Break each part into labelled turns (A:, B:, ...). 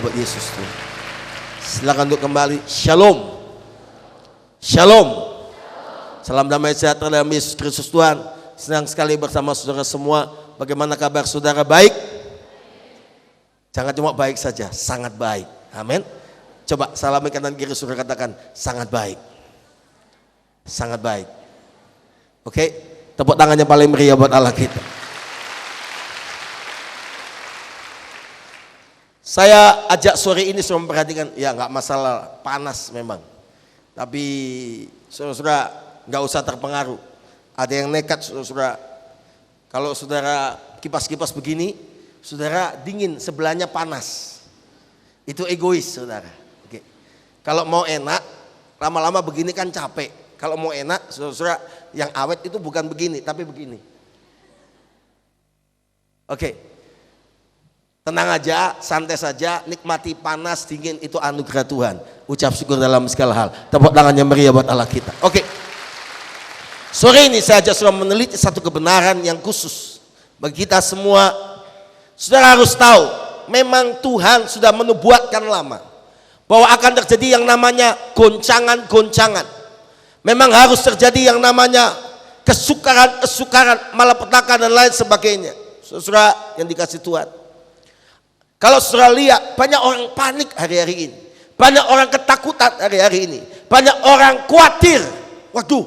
A: buat Yesus Tuhan. Silakan untuk kembali. Shalom. Shalom. Salam damai sejahtera dalam Yesus Kristus Tuhan. Senang sekali bersama saudara semua. Bagaimana kabar saudara? Baik? Jangan cuma baik saja, sangat baik. Amin. Coba salami kanan kiri saudara, katakan sangat baik. Sangat baik. Oke, tepuk tangannya paling meriah buat Allah kita. Saya ajak sore ini sudah memperhatikan, ya nggak masalah panas memang. Tapi saudara nggak usah terpengaruh. Ada yang nekat saudara. Kalau saudara kipas-kipas begini, saudara dingin, sebelahnya panas. Itu egois saudara. Oke. Kalau mau enak, lama-lama begini kan capek. Kalau mau enak, saudara yang awet itu bukan begini, tapi begini. Oke. Tenang aja, santai saja, nikmati panas, dingin, itu anugerah Tuhan. Ucap syukur dalam segala hal. Tepuk tangannya meriah buat Allah kita. Oke. Sore ini saya sudah meneliti satu kebenaran yang khusus bagi kita semua. Saudara harus tahu, memang Tuhan sudah menubuatkan lama bahwa akan terjadi yang namanya goncangan-goncangan. Memang harus terjadi yang namanya kesukaran-kesukaran, malapetaka dan lain sebagainya. Saudara yang dikasih Tuhan. Kalau saudara lihat, banyak orang panik hari-hari ini. Banyak orang ketakutan hari-hari ini. Banyak orang khawatir. Waduh,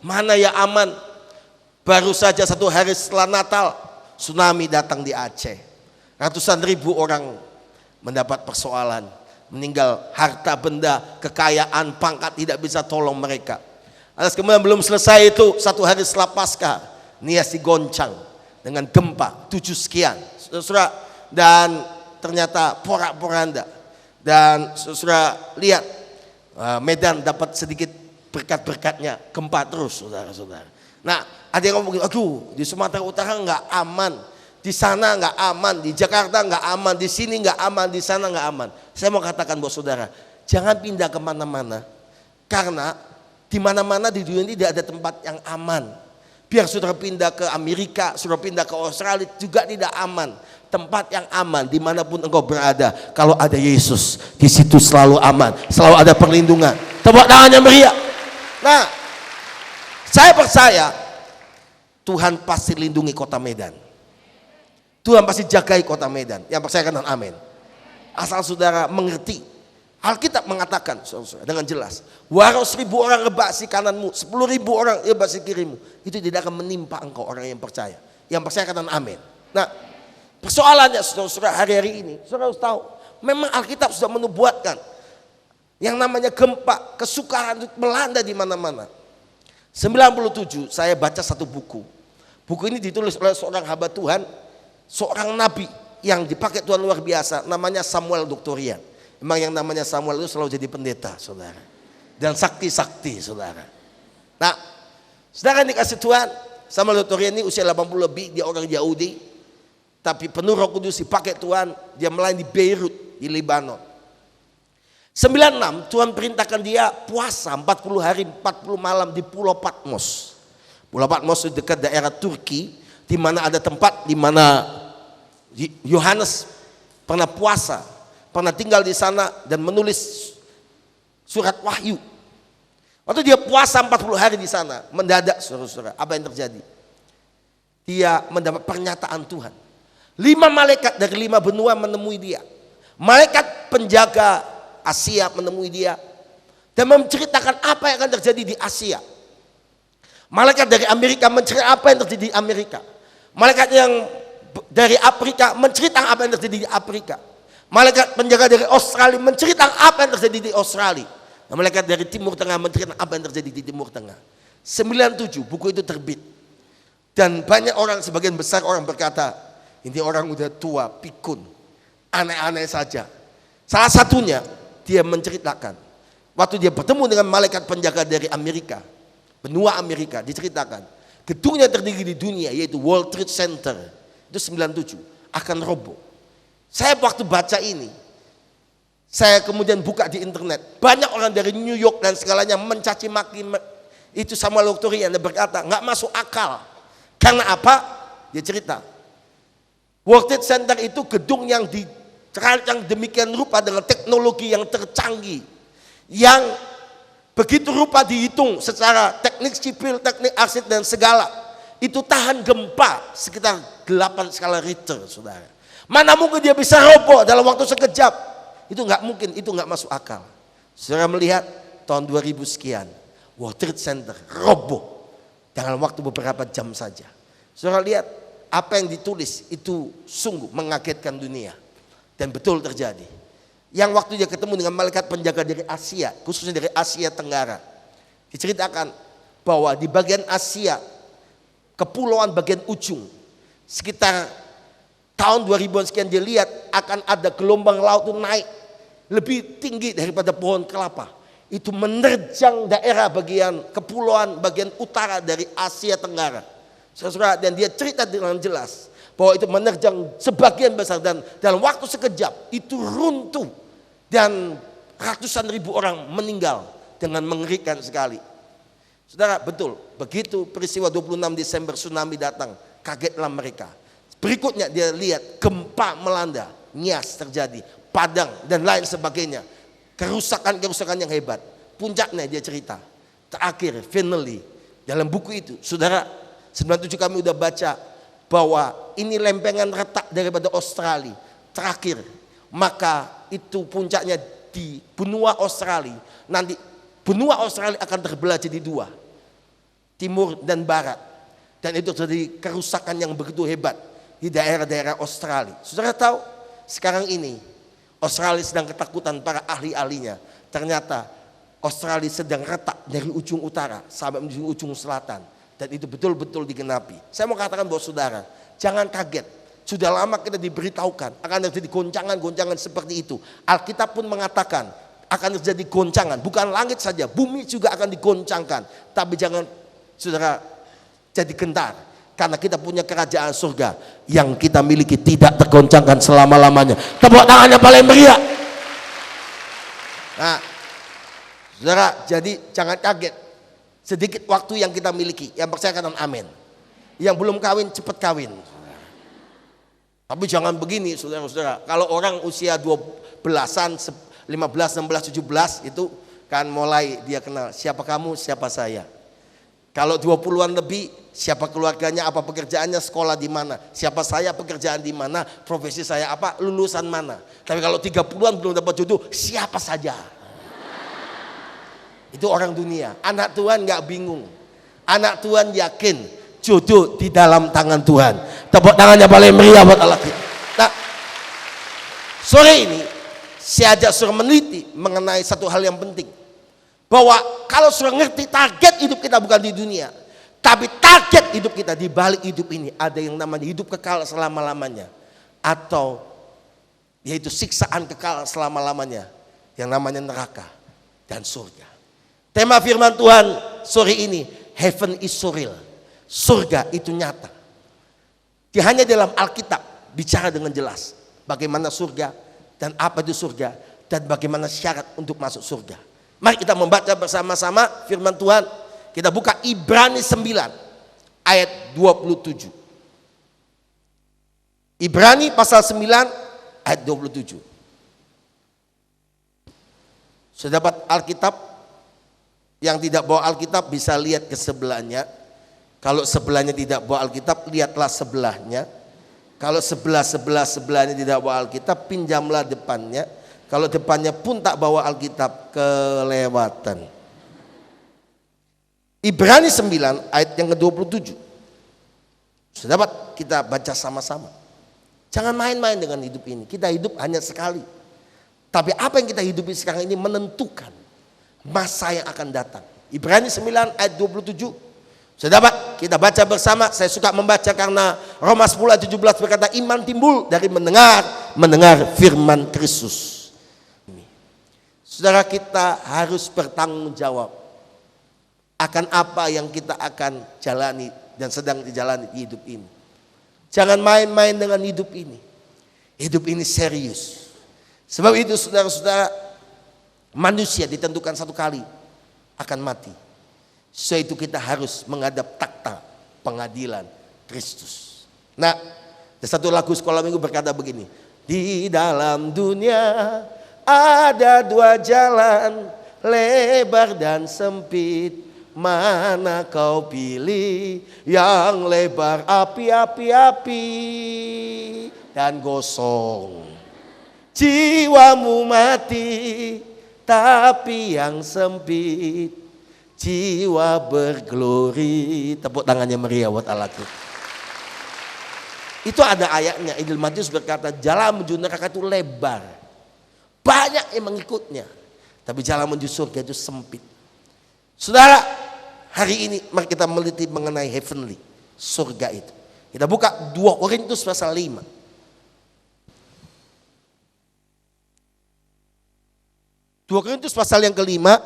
A: mana ya aman? Baru saja 1 hari setelah Natal, tsunami datang di Aceh. Ratusan ribu orang mendapat persoalan. Meninggal, harta benda, kekayaan, pangkat tidak bisa tolong mereka. Atas kemudian belum selesai itu, 1 hari setelah Paskah, Nias digoncang dengan gempa 7 sekian. Saudara, dan ternyata porak-poranda. Dan saudara lihat, Medan dapat sedikit berkat-berkatnya, gempa terus saudara-saudara. Nah, ada yang ngomong, aduh di Sumatera Utara nggak aman, di sana nggak aman, di Jakarta nggak aman, di sini nggak aman, di sana nggak aman. Saya mau katakan buat saudara, jangan pindah kemana-mana, karena di mana-mana di dunia ini tidak ada tempat yang aman. Biar saudara pindah ke Amerika, saudara pindah ke Australia juga tidak aman. Tempat yang aman dimanapun engkau berada, kalau ada Yesus di situ selalu aman, selalu ada perlindungan. Tepuk tangannya meriah. Nah, saya percaya Tuhan pasti lindungi kota Medan. Tuhan pasti jagai kota Medan. Yang percaya katakan amin. Asal saudara mengerti, Alkitab mengatakan saudara, dengan jelas, walau 1000 orang rebasi kananmu, 10.000 orang rebasi kirimu, itu tidak akan menimpa engkau orang yang percaya. Yang percaya katakan amin. Nah, persoalannya saudara hari-hari ini, saudara harus tahu, memang Alkitab sudah menubuatkan yang namanya gempa, kesukaran melanda di mana-mana. 97 saya baca satu buku. Buku ini ditulis oleh seorang hamba Tuhan, seorang nabi yang dipakai Tuhan luar biasa, namanya Samuel Doktorian. Memang yang namanya Samuel itu selalu jadi pendeta, saudara. Dan sakti-sakti, saudara. Nah, saudara dikasih Tuhan, Samuel Doktorian ini usia 80 lebih, dia orang Yahudi. Tapi penuh Roh Kudus dipakai Tuhan, dia melayani di Beirut, di Lebanon. 96 Tuhan perintahkan dia puasa 40 hari 40 malam di Pulau Patmos. Pulau Patmos itu dekat daerah Turki, di mana ada tempat di mana Yohanes pernah puasa, pernah tinggal di sana dan menulis surat Wahyu. Waktu dia puasa 40 hari di sana, mendadak saudara-saudara, apa yang terjadi? Dia mendapat pernyataan Tuhan. 5 malaikat dari 5 benua menemui dia. Malaikat penjaga Asia menemui dia dan menceritakan apa yang akan terjadi di Asia. Malaikat dari Amerika menceritakan apa yang terjadi di Amerika. Malaikat yang dari Afrika menceritakan apa yang terjadi di Afrika. Malaikat penjaga dari Australia menceritakan apa yang terjadi di Australia. Dan malaikat dari Timur Tengah menceritakan apa yang terjadi di Timur Tengah. 97 buku itu terbit. Dan banyak orang, sebagian besar orang berkata, ini orang udah tua, pikun, aneh-aneh saja. Salah satunya dia menceritakan, waktu dia bertemu dengan malaikat penjaga dari Amerika, benua Amerika, diceritakan gedung yang tertinggi di dunia yaitu World Trade Center itu 97 akan roboh. Saya waktu baca ini, saya kemudian buka di internet, banyak orang dari New York dan segalanya mencaci maki itu Samuel Doktorian, dia berkata nggak masuk akal. Karena apa? Dia cerita, World Trade Center itu gedung yang terancang demikian rupa dengan teknologi yang tercanggih, yang begitu rupa dihitung secara teknik sipil, teknik arsitek dan segala, itu tahan gempa sekitar 8 skala Richter, saudara. Mana mungkin dia bisa roboh dalam waktu sekejap? Itu nggak mungkin, itu nggak masuk akal. Saudara melihat tahun 2000 sekian, World Trade Center roboh dalam waktu beberapa jam saja. Saudara lihat apa yang ditulis itu sungguh mengagetkan dunia. Dan betul terjadi. Yang waktu dia ketemu dengan malaikat penjaga dari Asia, khususnya dari Asia Tenggara, diceritakan bahwa di bagian Asia, kepulauan bagian ujung, sekitar tahun 2000-an sekian dia lihat akan ada gelombang laut itu naik lebih tinggi daripada pohon kelapa. Itu menerjang daerah bagian kepulauan bagian utara dari Asia Tenggara. Saudara, dan dia cerita dengan jelas bahwa itu menerjang sebagian besar dan dalam waktu sekejap itu runtuh dan ratusan ribu orang meninggal dengan mengerikan sekali. Saudara, betul, begitu peristiwa 26 Desember tsunami datang, kagetlah mereka. Berikutnya dia lihat gempa melanda, Nias terjadi, Padang dan lain sebagainya. Kerusakan-kerusakan yang hebat. Puncaknya dia cerita, terakhir, finally, dalam buku itu, saudara, 97 kami udah baca bahwa ini lempengan retak daripada Australia terakhir, maka itu puncaknya di benua Australia. Nanti benua Australia akan terbelah jadi dua, timur dan barat, dan itu terjadi kerusakan yang begitu hebat di daerah-daerah Australia. Saudara tahu sekarang ini Australia sedang ketakutan para ahli-ahlinya. Ternyata Australia sedang retak dari ujung utara sampai menuju ujung selatan. Dan itu betul-betul digenapi. Saya mau katakan bahwa saudara, jangan kaget. Sudah lama kita diberitahukan akan terjadi goncangan-goncangan seperti itu. Alkitab pun mengatakan akan terjadi goncangan. Bukan langit saja, bumi juga akan digoncangkan. Tapi jangan saudara jadi gentar. Karena kita punya kerajaan surga yang kita miliki tidak tergoncangkan selama-lamanya. Tepuk tangannya paling meriah. Nah, saudara, jadi jangan kaget. Sedikit waktu yang kita miliki, yang percaya katakan amin. Yang belum kawin cepat kawin. Tapi jangan begini saudara-saudara. Kalau orang usia 12-an, 15, 16, 17 itu kan mulai dia kenal siapa kamu, siapa saya. Kalau 20-an lebih, siapa keluarganya, apa pekerjaannya, sekolah di mana, siapa saya, pekerjaan di mana, profesi saya apa, lulusan mana. Tapi kalau 30-an belum dapat jodoh, siapa saja. Itu orang dunia. Anak Tuhan gak bingung. Anak Tuhan yakin jodoh di dalam tangan Tuhan. Tepuk tangannya paling meriah buat Allah. Nah, sore ini saya ajak saudara meneliti mengenai satu hal yang penting. Bahwa kalau saudara ngerti target hidup kita bukan di dunia, tapi target hidup kita di balik hidup ini ada yang namanya hidup kekal selama-lamanya, atau yaitu siksaan kekal selama-lamanya yang namanya neraka dan surga. Tema firman Tuhan sore ini, heaven is so real. Surga itu nyata. Hanya dalam Alkitab bicara dengan jelas bagaimana surga dan apa itu surga dan bagaimana syarat untuk masuk surga. Mari kita membaca bersama-sama firman Tuhan. Kita buka Ibrani 9 ayat 27. Ibrani pasal 9 ayat 27. Sudah dapat Alkitab? Yang tidak bawa Alkitab bisa lihat ke sebelahnya. Kalau sebelahnya tidak bawa Alkitab, lihatlah sebelahnya. Kalau sebelahnya tidak bawa Alkitab, pinjamlah depannya. Kalau depannya pun tak bawa Alkitab, kelewatan. Ibrani 9 ayat yang ke-27. Sudah dapat kita baca sama-sama. Jangan main-main dengan hidup ini. Kita hidup hanya sekali. Tapi apa yang kita hidupi sekarang ini menentukan masa yang akan datang. Ibrani 9 ayat 27. Sudah dapat kita baca bersama. Saya suka membaca karena Roma 10 ayat 17 berkata iman timbul dari mendengar firman Kristus. Saudara, kita harus bertanggung jawab akan apa yang kita akan jalani dan sedang dijalani di hidup ini. Jangan main-main dengan hidup ini. Hidup ini serius. Sebab itu saudara-saudara, manusia ditentukan satu kali akan mati. So itu kita harus menghadap takhta pengadilan Kristus. Nah, ada satu lagu sekolah minggu berkata begini, Di dalam dunia ada dua jalan, lebar dan sempit. Mana kau pilih? Yang lebar api-api dan gosong. Jiwamu mati, tapi yang sempit jiwa berglori. Tepuk tangannya meriah buat Allahku. Itu ada ayatnya. Injil Matius berkata jalan menuju neraka itu lebar, banyak yang mengikutnya, tapi jalan menuju surga itu sempit. Saudara, hari ini mari kita meliti mengenai heavenly, surga itu. Kita buka 2 Korintus pasal 5. 2 Korintus pasal yang kelima.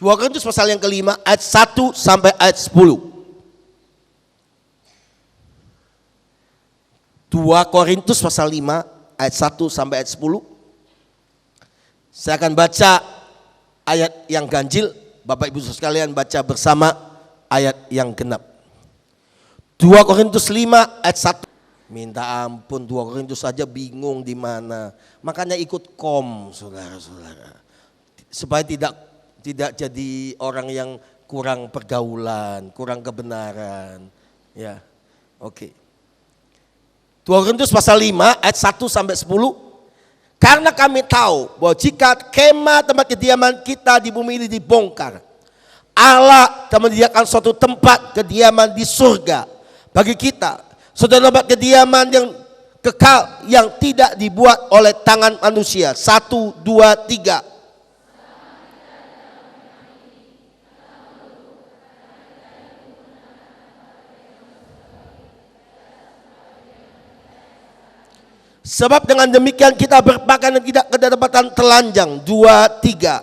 A: Dua Korintus pasal yang kelima ayat 1 sampai ayat 10. 2 Korintus pasal 5 ayat 1 sampai ayat 10. Saya akan baca ayat yang ganjil, Bapak Ibu sekalian baca bersama ayat yang genap. 2 Korintus 5 ayat 1. Minta ampun, 2 Korintus saja bingung di mana. Makanya ikut saudara-saudara. Supaya tidak jadi orang yang kurang pergaulan, kurang kebenaran. Ya, oke. 2 Korintus pasal 5 ayat 1 sampai 10. Karena kami tahu bahwa jika kemah tempat kediaman kita di bumi ini dibongkar, Allah telah menyediakan suatu tempat kediaman di surga bagi kita. Suatu tempat kediaman yang kekal yang tidak dibuat oleh tangan manusia. 1, 2, 3. Sebab dengan demikian kita berpakaian dan tidak kedapatan telanjang. 2, 3.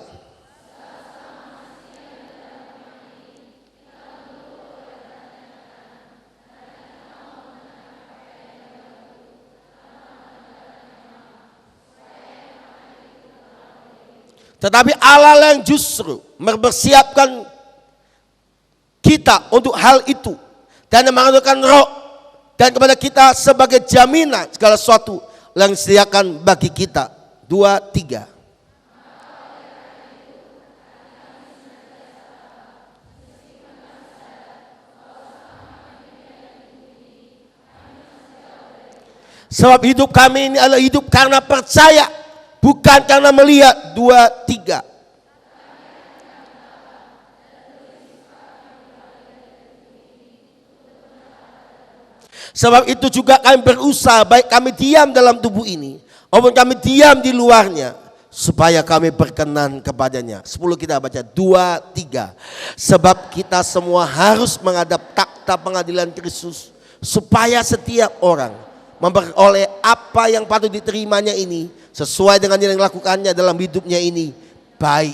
A: Tetapi Allah yang justru mempersiapkan kita untuk hal itu dan menganugerahkan roh dan kepada kita sebagai jaminan segala sesuatu yang disediakan bagi kita. 2, 3. Sebab hidup kami ini adalah hidup karena percaya, bukan karena melihat. 2, 3. Sebab itu juga kami berusaha, baik kami diam dalam tubuh ini maupun kami diam di luarnya, supaya kami berkenan kepadanya. 10 kita baca. 2, 3. Sebab kita semua harus menghadap takhta pengadilan Kristus, supaya setiap orang memperoleh apa yang patut diterimanya ini sesuai dengan yang dilakukannya dalam hidupnya ini, baik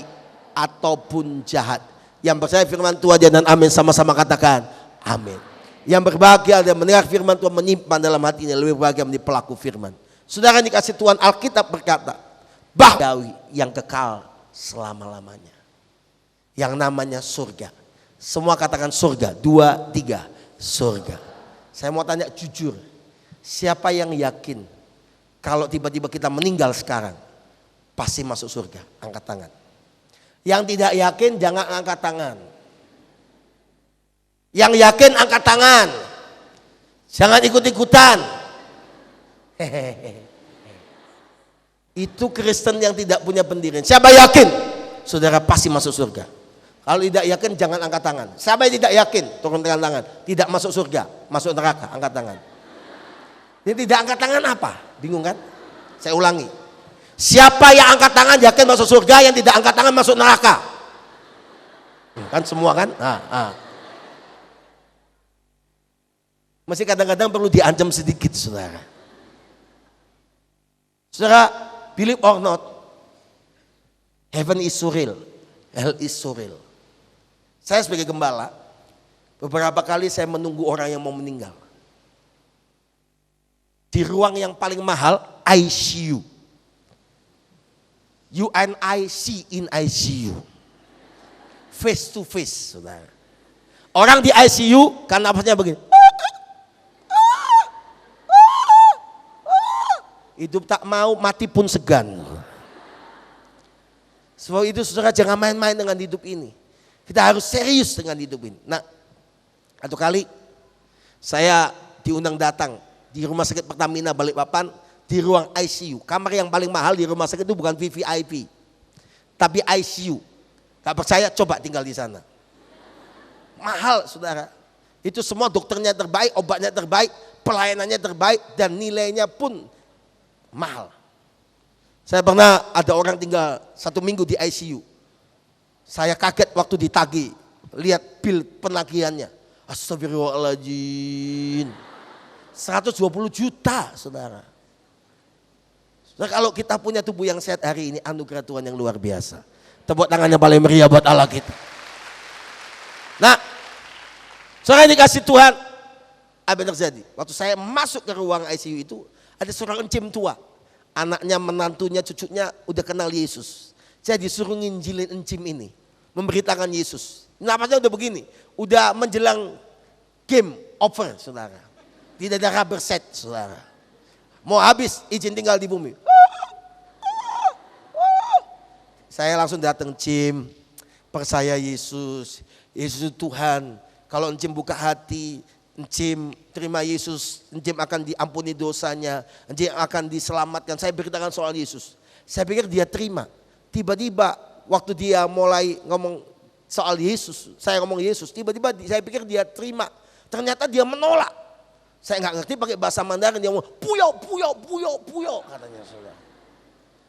A: ataupun jahat. Yang percaya firman Tuhan dan amin sama-sama katakan amin. Yang berbahagia dan mendengar firman Tuhan menyimpan dalam hatinya, lebih berbahagia menjadi pelaku firman. Saudara dikasih Tuhan, Alkitab berkata bahwa yang kekal selama-lamanya, yang namanya surga. Semua katakan surga. 2, 3. Surga. Saya mau tanya jujur, siapa yang yakin kalau tiba-tiba kita meninggal sekarang pasti masuk surga? Angkat tangan. Yang tidak yakin jangan angkat tangan. Yang yakin angkat tangan. Jangan ikut-ikutan. Itu Kristen yang tidak punya pendirian. Siapa yakin? Saudara pasti masuk surga. Kalau tidak yakin jangan angkat tangan. Siapa yang tidak yakin? Turunkan tangan. Tidak masuk surga, masuk neraka. Angkat tangan. Ini tidak angkat tangan apa? Bingung kan? Saya ulangi. Siapa yang angkat tangan yakin masuk surga, yang tidak angkat tangan masuk neraka. Kan semua kan? Masih kadang-kadang perlu diancam sedikit, saudara. Saudara, believe or not, heaven is surreal, hell is surreal. Saya sebagai gembala, beberapa kali saya menunggu orang yang mau meninggal. Di ruang yang paling mahal, ICU. UNIC in ICU. face to face, saudara. Orang di ICU kan napasnya begini. Hidup tak mau, mati pun segan. Sebab itu saudara jangan main-main dengan hidup ini. Kita harus serius dengan hidup ini. Nah, satu kali saya diundang datang di rumah sakit Pertamina Balikpapan di ruang ICU. Kamar yang paling mahal di rumah sakit itu bukan VVIP, tapi ICU. Gak percaya, coba tinggal di sana. Mahal saudara. Itu semua dokternya terbaik, obatnya terbaik, pelayanannya terbaik, dan nilainya pun mahal. Saya pernah ada orang tinggal 1 minggu di ICU. Saya kaget waktu ditagih, lihat bil penagihannya. Astagfirullahaladzim. 120 juta saudara. Nah, kalau kita punya tubuh yang sehat hari ini, anugerah Tuhan yang luar biasa. Tepuk tangannya paling meriah buat Allah kita. Nah, saudara dikasih Tuhan, apa yang terjadi? Waktu saya masuk ke ruang ICU itu, ada seorang encim tua. Anaknya, menantunya, cucunya udah kenal Yesus. Saya disuruh nginjilin encim ini, memberitakan Yesus. Napasnya udah begini, udah menjelang game over saudara. Tidak ada rubber set saudara. Mau habis izin tinggal di bumi. Saya langsung datang, Encim, percaya Yesus. Yesus itu Tuhan. Kalau Encim buka hati, Encim terima Yesus, Encim akan diampuni dosanya, Encim akan diselamatkan. Saya beritakan soal Yesus. Saya pikir dia terima. Tiba-tiba waktu dia mulai ngomong soal Yesus, saya ngomong Yesus, tiba-tiba saya pikir dia terima. Ternyata dia menolak. Saya nggak ngerti pakai bahasa Mandarin, dia ngomong puyo, puyo, puyo, puyo katanya saudara.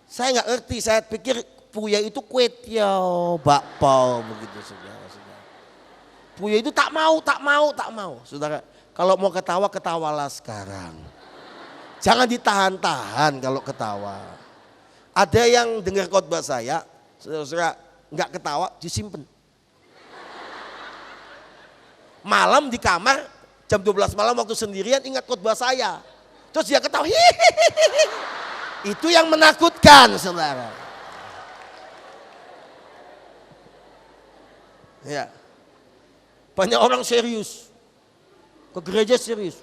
A: Saya nggak ngerti, saya pikir puyo itu kue tiao, bakpao begitu saudara. Puyo itu tak mau, tak mau, tak mau. Saudara, kalau mau ketawa, ketawalah sekarang. Jangan ditahan-tahan kalau ketawa. Ada yang dengar khotbah saya, saudara-saudara nggak ketawa, disimpan. Malam di kamar, jam 12 malam waktu sendirian ingat khotbah saya. Terus dia ketawa, hihihi. Itu yang menakutkan saudara. Ya. Banyak orang serius, ke gereja serius.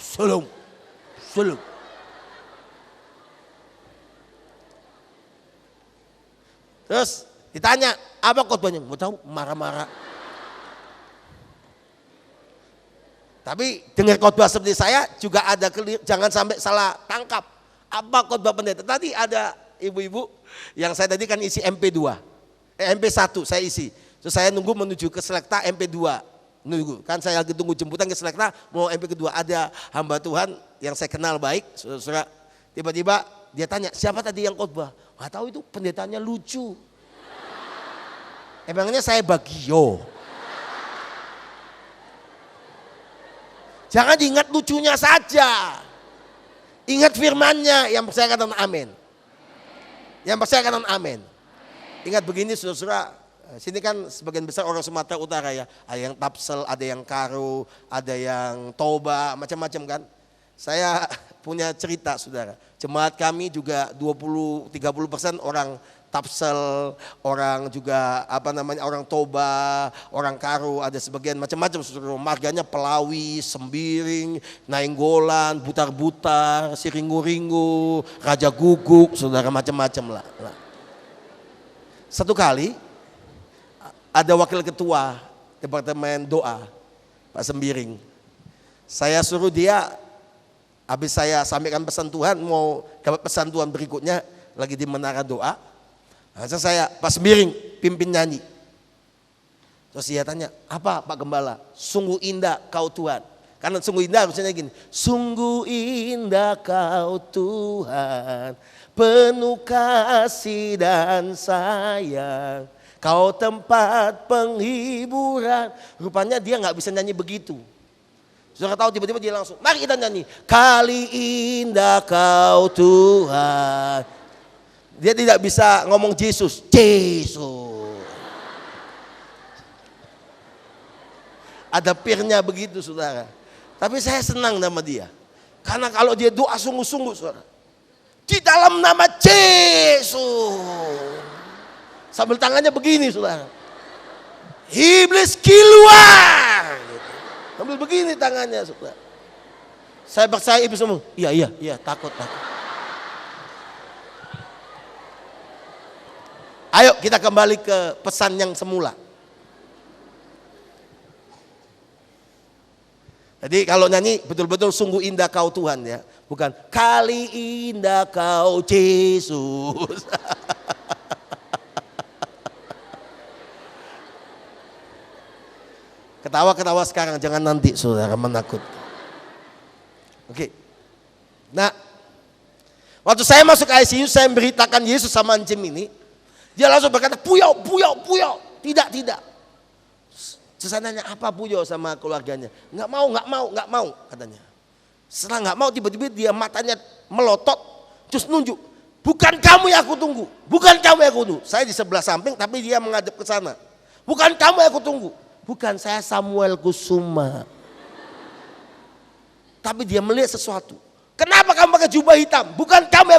A: Salam, salam. Terus ditanya, apa khotbahnya? Mau tahu? Marah-marah. Tapi dengar khotbah seperti saya juga ada jangan sampai salah tangkap. Apa khotbah pendeta? Tadi ada ibu-ibu yang saya tadi kan isi MP2, MP1 saya isi. Terus saya nunggu menuju ke Selekta MP2. Nunggu, kan saya lagi tunggu jemputan ke Selekta mau MP kedua. Ada hamba Tuhan yang saya kenal baik, saudara. Tiba-tiba dia tanya, siapa tadi yang khotbah? Nggak tahu, itu pendetanya lucu. Emangnya saya bagio. Jangan diingat lucunya saja. Ingat firmannya, yang percaya katakan amin. Yang percaya katakan amin. Ingat begini saudara-saudara. Sini kan sebagian besar orang Sumatera Utara ya. Ada yang Tapsel, ada yang Karo, ada yang Toba, macam-macam kan. Saya punya cerita saudara. Jemaat kami juga 20-30% orang Tapsel, orang juga orang Toba, orang Karo, ada sebagian macam-macam saudara. Marganya Pelawi, Sembiring, Nainggolan, Butar-Butar, Siringu-Ringu, Raja Guguk, saudara, macam-macam lah. Satu kali ada wakil ketua departemen doa, Pak Sembiring. Saya suruh dia, habis saya sampaikan pesan Tuhan, mau dapat pesan Tuhan berikutnya, lagi di menara doa. Nah, saya, Pak Sembiring, pimpin nyanyi. Terus dia tanya, apa Pak Gembala? Sungguh indah kau Tuhan. Karena sungguh indah harusnya gini, sungguh indah kau Tuhan, penuh kasih dan sayang. Kau tempat penghiburan. Rupanya dia nggak bisa nyanyi begitu. Saudara tahu, tiba-tiba dia langsung, mari kita nyanyi. Kali indah kau Tuhan. Dia tidak bisa ngomong Yesus. Yesus. Ada pirnya begitu saudara. Tapi saya senang sama dia. Karena kalau dia doa sungguh-sungguh saudara. Di dalam nama Yesus. Sambil tangannya begini, saudara. Iblis keluar. Gitu. Sambil begini tangannya, saudara. Saya percaya iblis ngomong, iya, takut. Ayo kita kembali ke pesan yang semula. Jadi kalau nyanyi betul-betul sungguh indah kau Tuhan ya. Bukan kali indah kau Yesus. Ketawa-ketawa sekarang, jangan nanti saudara menakut. Oke. Nah, waktu saya masuk ICU, saya memberitakan Yesus sama Encim ini. Dia langsung berkata, Puyo. Tidak. Saya nanya apa Puyo sama keluarganya. Nggak mau katanya. Setelah nggak mau tiba-tiba dia matanya melotot. Terus nunjuk. Bukan kamu yang aku tunggu. Saya di sebelah samping tapi dia menghadap ke sana. Bukan kamu yang aku tunggu. Bukan, saya Samuel Kusuma. Tapi dia melihat sesuatu. Kenapa kamu pakai jubah hitam? Bukan kamu yang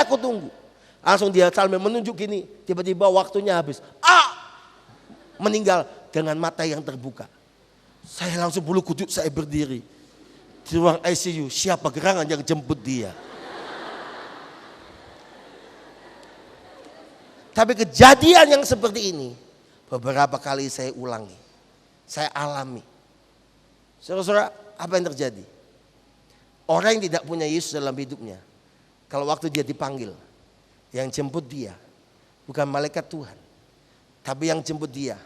A: aku tunggu. Langsung dia sambil menunjuk gini. Tiba-tiba waktunya habis. Meninggal dengan mata yang terbuka. Saya langsung bulu kuduk saya berdiri. Di ruang ICU, siapa gerangan yang jemput dia? Tapi kejadian yang seperti ini beberapa kali saya ulangi, saya alami. Saudara-saudara, apa yang terjadi? Orang yang tidak punya Yesus dalam hidupnya, kalau waktu dia dipanggil, yang jemput dia bukan malaikat Tuhan, tapi yang jemput dia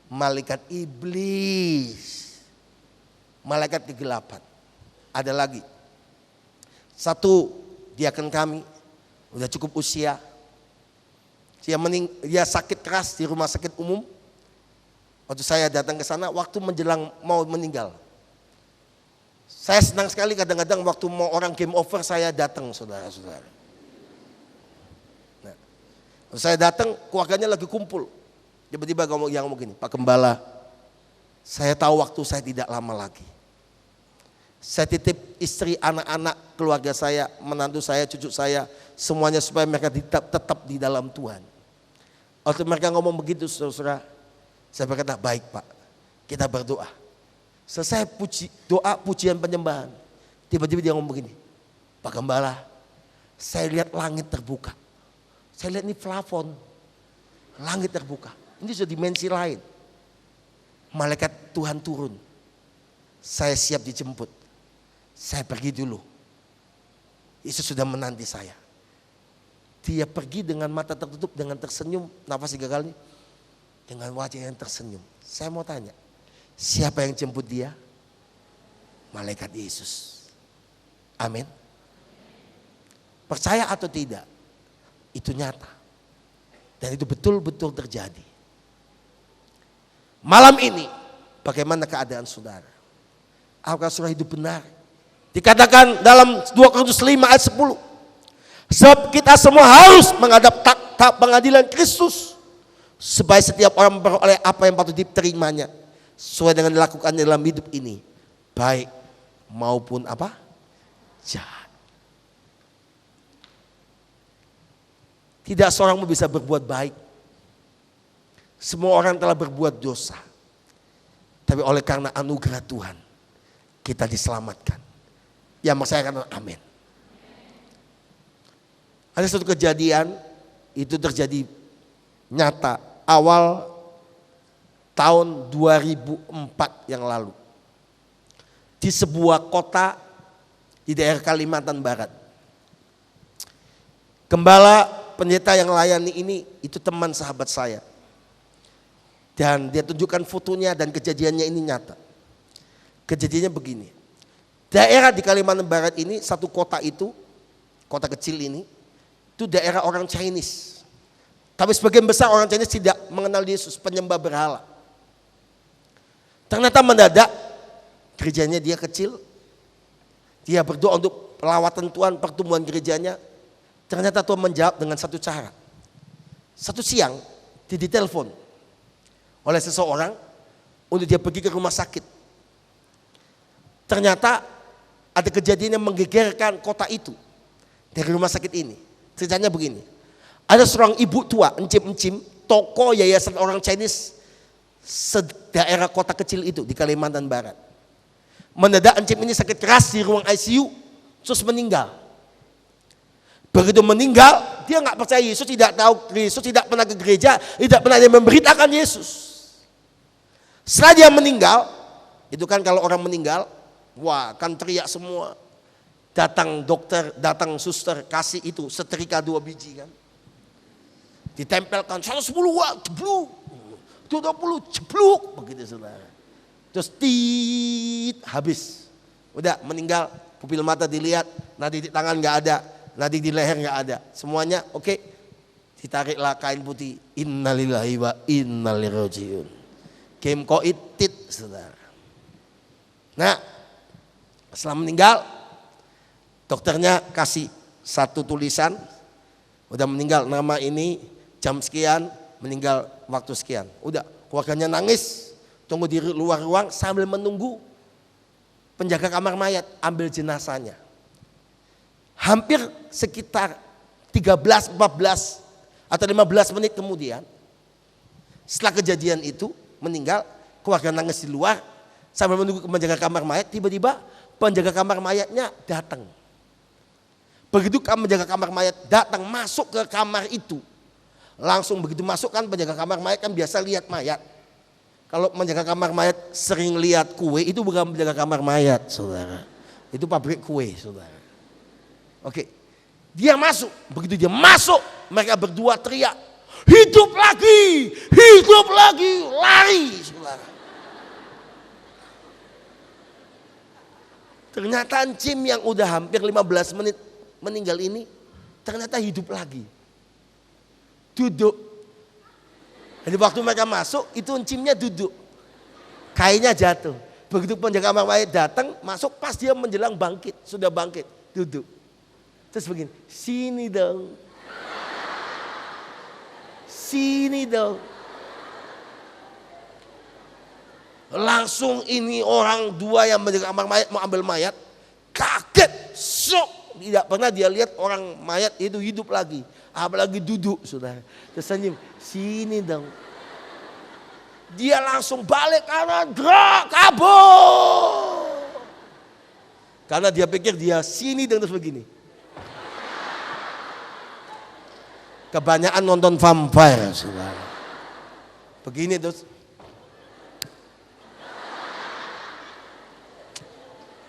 A: malaikat iblis, malaikat kegelapan. Ada lagi satu diaken kami, udah cukup usia. Dia sakit keras di rumah sakit umum. Waktu saya datang ke sana, waktu menjelang mau meninggal. Saya senang sekali kadang-kadang waktu mau orang game over saya datang, saudara-saudara. Nah, saya datang, keluarganya lagi kumpul. Tiba-tiba yang ngomong gini, Pak Gembala, saya tahu waktu saya tidak lama lagi. Saya titip istri, anak-anak, keluarga saya, menantu saya, cucu saya, semuanya supaya mereka tetap di dalam Tuhan. Waktu mereka ngomong begitu, saudara, saya berkata, baik Pak, kita berdoa. Selesai doa pujian penyembahan, tiba-tiba dia ngomong begini, Pak Gembala, saya lihat langit terbuka. Saya lihat ini plafon, langit terbuka. Ini sudah dimensi lain. Malaikat Tuhan turun. Saya siap dijemput. Saya pergi dulu. Yesus sudah menanti saya. Dia pergi dengan mata tertutup, dengan tersenyum, nafas 3 kali, dengan wajah yang tersenyum. Saya mau tanya, siapa yang jemput dia? Malaikat Yesus. Amin. Percaya atau tidak, itu nyata. Dan itu betul-betul terjadi. Malam ini, bagaimana keadaan saudara? Apakah saudara hidup benar? Dikatakan dalam 2 Korintus 5 ayat 10. Sebab kita semua harus menghadap tahap pengadilan Kristus. Supaya setiap orang memperoleh apa yang patut diterimanya. Sesuai dengan dilakukan dalam hidup ini. Baik maupun apa? Jahat. Tidak seorang pun bisa berbuat baik. Semua orang telah berbuat dosa. Tapi oleh karena anugerah Tuhan, kita diselamatkan. Yang percaya amin. Ada satu kejadian, itu terjadi nyata awal tahun 2004 yang lalu. Di sebuah kota di daerah Kalimantan Barat. Gembala pendeta yang layani ini itu teman sahabat saya. Dan dia tunjukkan fotonya dan kejadiannya ini nyata. Kejadiannya begini. Daerah di Kalimantan Barat ini, satu kota itu, kota kecil ini, itu daerah orang Chinese. Tapi sebagian besar orang Chinese tidak mengenal Yesus, penyembah berhala. Ternyata mendadak gerejanya dia kecil. Dia berdoa untuk pelawatan Tuhan, pertumbuhan gerejanya. Ternyata Tuhan menjawab dengan satu cara. Satu siang dia ditelepon oleh seseorang untuk dia pergi ke rumah sakit. Ternyata ada kejadian yang menggegerkan kota itu dari rumah sakit ini. Ceritanya begini, Ada seorang ibu tua, encim-encim, toko yayasan orang Chinese sedaerah kota kecil itu di Kalimantan Barat. Mendadak encim ini sakit keras di ruang ICU, terus meninggal. Begitu meninggal, dia nggak percaya Yesus, tidak tahu Yesus, tidak pernah ke gereja, tidak pernah dia memberitakan Yesus. Setelah dia meninggal, itu kan kalau orang meninggal, wah kan teriak semua. Datang dokter, datang suster, kasih itu setrika 2 biji kan. Ditempelkan 110 watt, jebluk. 20 jebluk, begitu saudara. Terus habis. Udah meninggal, pupil mata dilihat, nadi di tangan nggak ada, nadi di leher nggak ada. Semuanya oke. Ditariklah kain putih. Innalillahi wa inna ilaihi rajiun. Kem koitit saudara. Nah, setelah meninggal, dokternya kasih satu tulisan, udah meninggal nama ini, jam sekian, meninggal waktu sekian. Udah, keluarganya nangis, tunggu di luar ruang sambil menunggu penjaga kamar mayat ambil jenazahnya. Hampir sekitar 13, 14 atau 15 menit kemudian, setelah kejadian itu meninggal, keluarga nangis di luar sambil menunggu penjaga kamar mayat. Tiba-tiba penjaga kamar mayatnya datang. Begitu penjaga kamar mayat datang masuk ke kamar itu, langsung begitu masuk kan penjaga kamar mayat kan biasa lihat mayat. Kalau penjaga kamar mayat sering lihat kue, itu bukan penjaga kamar mayat saudara, itu pabrik kue saudara. Oke, dia masuk, begitu dia masuk mereka berdua teriak, hidup lagi, lari saudara. Ternyata encim yang udah hampir 15 menit meninggal ini ternyata hidup lagi. Duduk. Jadi waktu mereka masuk itu encimnya duduk. Kainnya jatuh. Begitu penjaga kamar mayat datang, masuk pas dia menjelang bangkit, sudah bangkit, duduk. Terus begini, sini dong. Sini dong. Langsung ini orang dua yang menjaga kamar mayat mau ambil mayat, kaget, shock. Tidak pernah dia lihat orang mayat itu hidup lagi, apalagi duduk saudara. Tersenyum, sini dong. Dia langsung balik kanan, gerak, kabur. Karena dia pikir dia sini dong, terus begini. Kebanyakan nonton vampire saudara. Begini terus.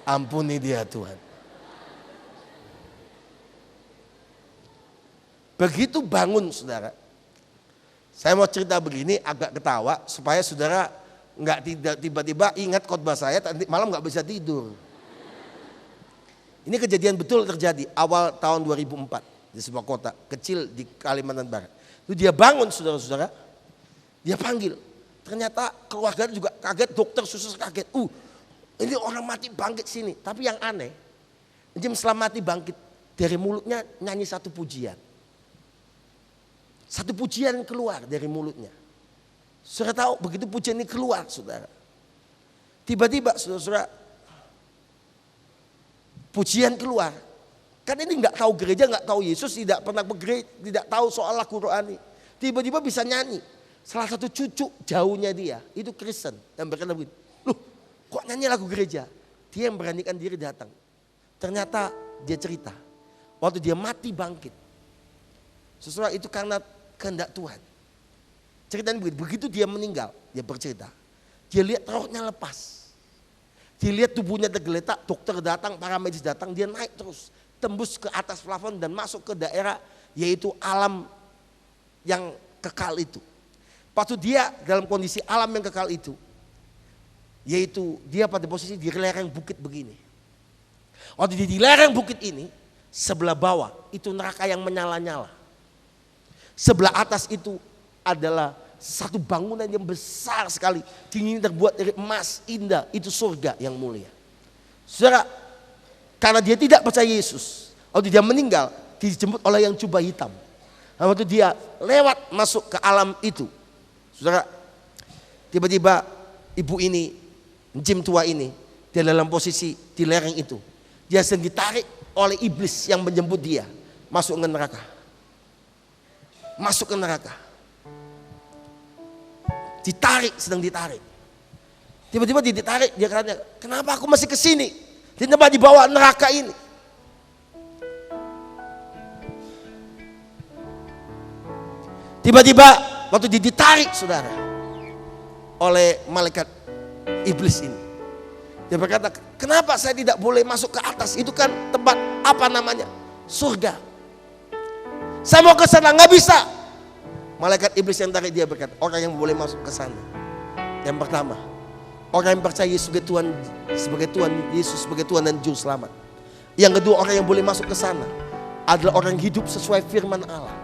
A: Ampuni dia Tuhan. Begitu bangun saudara, saya mau cerita begini agak ketawa supaya saudara nggak tiba-tiba ingat khotbah saya nanti malam nggak bisa tidur. Ini kejadian betul terjadi awal tahun 2004 di sebuah kota kecil di Kalimantan Barat. Itu dia bangun saudara-saudara, dia panggil. Ternyata keluarga juga kaget, dokter susus kaget. Ini orang mati bangkit sini. Tapi yang aneh, jam setelah mati bangkit dari mulutnya nyanyi satu pujian. Satu pujian keluar dari mulutnya. Saudara tahu begitu pujian ini keluar saudara. Tiba-tiba saudara pujian keluar. Kan ini nggak tahu gereja, nggak tahu Yesus, tidak pernah bergereja, tidak tahu soal Al-Qur'an. Tiba-tiba bisa nyanyi. Salah satu cucu jauhnya dia itu Kristen dan berkata begini, loh kok nyanyi lagu gereja? Dia yang beranikan diri datang. Ternyata dia cerita waktu dia mati bangkit. Saudara itu karena kehendak Tuhan. Ceritanya begitu dia meninggal, dia bercerita. Dia lihat rohnya lepas. Dia lihat tubuhnya tergeletak, dokter datang, para medis datang, dia naik terus. Tembus ke atas plafon dan masuk ke daerah yaitu alam yang kekal itu. Waktu dia dalam kondisi alam yang kekal itu, yaitu dia pada posisi di lereng bukit begini. Waktu di lereng bukit ini, sebelah bawah itu neraka yang menyala-nyala. Sebelah atas itu adalah satu bangunan yang besar sekali, tinggi terbuat dari emas indah, itu surga yang mulia. Saudara, karena dia tidak percaya Yesus, waktu dia meninggal, dijemput oleh yang jubah hitam. Nah, waktu dia lewat masuk ke alam itu, saudara, tiba-tiba ibu ini, encim tua ini, dia dalam posisi di lereng itu, dia sedang ditarik oleh iblis yang menjemput dia masuk ke neraka. masuk ke neraka. Ditarik, sedang ditarik. Tiba-tiba dia ditarik, dia katanya, kenapa aku masih ke sini? Di tempat dibawa neraka ini. Tiba-tiba waktu dia ditarik, saudara, oleh malaikat iblis ini, dia berkata, kenapa saya tidak boleh masuk ke atas? Itu kan tempat apa namanya? Surga. Saya mau ke sana, nggak bisa. Malaikat iblis yang tarik dia berkata, orang yang boleh masuk ke sana, yang pertama, orang yang percaya Yesus sebagai Tuhan, Yesus sebagai Tuhan dan Juru Selamat. Yang kedua, orang yang boleh masuk ke sana adalah orang yang hidup sesuai firman Allah.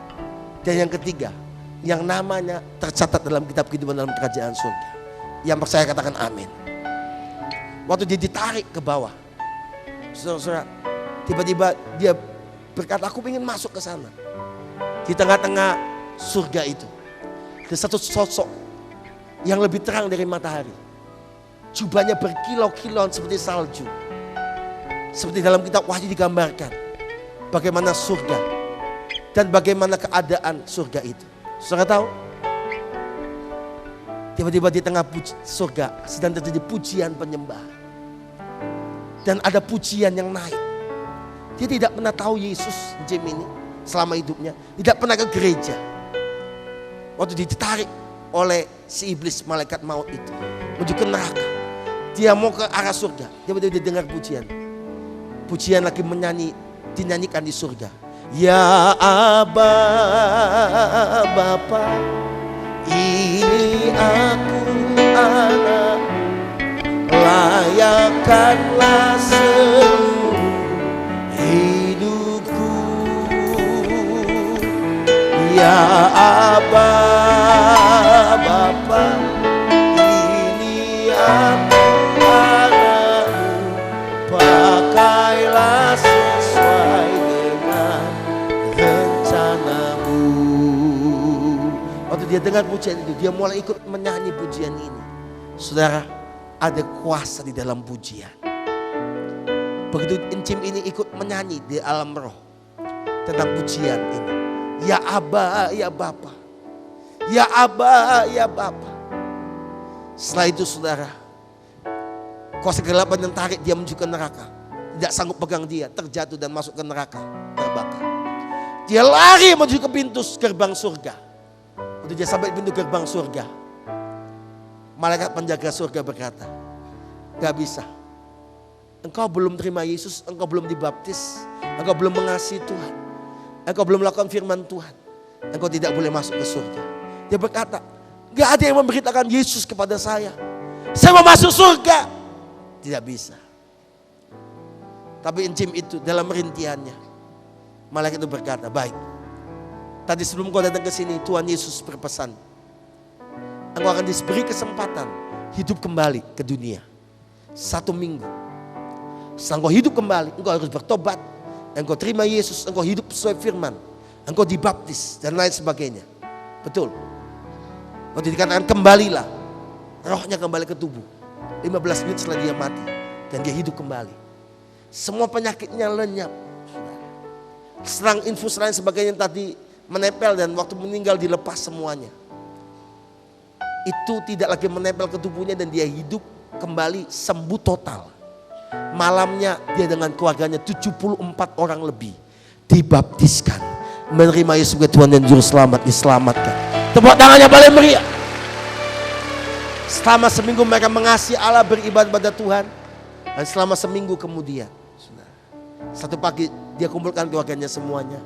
A: Dan yang ketiga, yang namanya tercatat dalam kitab kehidupan dalam kerajaan surga. Yang percaya katakan amin. Waktu dia ditarik ke bawah, saudara-saudara, tiba-tiba dia berkata, aku ingin masuk ke sana. Di tengah-tengah surga itu ada satu sosok yang lebih terang dari matahari. Jubahnya berkilau-kilauan seperti salju. Seperti dalam kitab Wahyu digambarkan bagaimana surga dan bagaimana keadaan surga itu. Saudara tahu? Tiba-tiba di tengah surga sedang terjadi pujian penyembahan. Dan ada pujian yang naik. Dia tidak pernah tahu Yesus, Jim ini selama hidupnya. Tidak pernah ke gereja. Waktu ditarik oleh si iblis malaikat maut itu menuju ke neraka. Dia mau ke arah surga. Tiba-tiba dia dengar pujian. Pujian lagi dinyanyikan di surga. Ya Aba Bapa, ini aku anak, layakkanlah seluruh hidupku. Ya Aba Bapa, ini aku anakmu, pakailah sesuai dengan rencanamu. Waktu dia dengar pujian itu, dia mulai ikut menyanyi pujian ini. Saudara, ada kuasa di dalam pujian. Begitu Encim ini ikut menyanyi di alam roh tentang pujian ini. Ya Aba, ya Bapa. Ya Aba, ya Bapa. Setelah itu saudara, kuasa kegelapan yang tarik dia menuju ke neraka. Tidak sanggup pegang dia, terjatuh dan masuk ke neraka, terbakar. Dia lari menuju ke pintu gerbang surga. Waktu dia sampai pintu gerbang surga, malaikat penjaga surga berkata, gak bisa. Engkau belum terima Yesus, engkau belum dibaptis, engkau belum mengasihi Tuhan, engkau belum melakukan firman Tuhan, engkau tidak boleh masuk ke surga. Dia berkata, gak ada yang memberitakan Yesus kepada saya. Saya mau masuk surga. Tidak bisa. Tapi Encim itu dalam rintiannya, malaikat itu berkata, baik. Tadi sebelum kau datang ke sini, Tuhan Yesus berpesan, engkau akan diberi kesempatan hidup kembali ke dunia. 1 minggu. Setelah engkau hidup kembali, engkau harus bertobat. Engkau terima Yesus, engkau hidup sesuai firman. Engkau dibaptis dan lain sebagainya. Betul. Waktu dikatakan kembalilah, rohnya kembali ke tubuh. 15 menit setelah dia mati dan dia hidup kembali. Semua penyakitnya lenyap. Serang infus lain sebagainya tadi menempel dan waktu meninggal dilepas semuanya. Itu tidak lagi menempel ke tubuhnya dan dia hidup kembali, sembuh total. Malamnya dia dengan keluarganya 74 orang lebih dibaptiskan, menerima Yesus sebagai Tuhan dan Juru Selamat, diselamatkan. Tepuk tangannya balik meriah. Selama seminggu mereka mengasihi Allah, beribadah pada Tuhan. Dan selama seminggu kemudian, satu pagi dia kumpulkan keluarganya semuanya.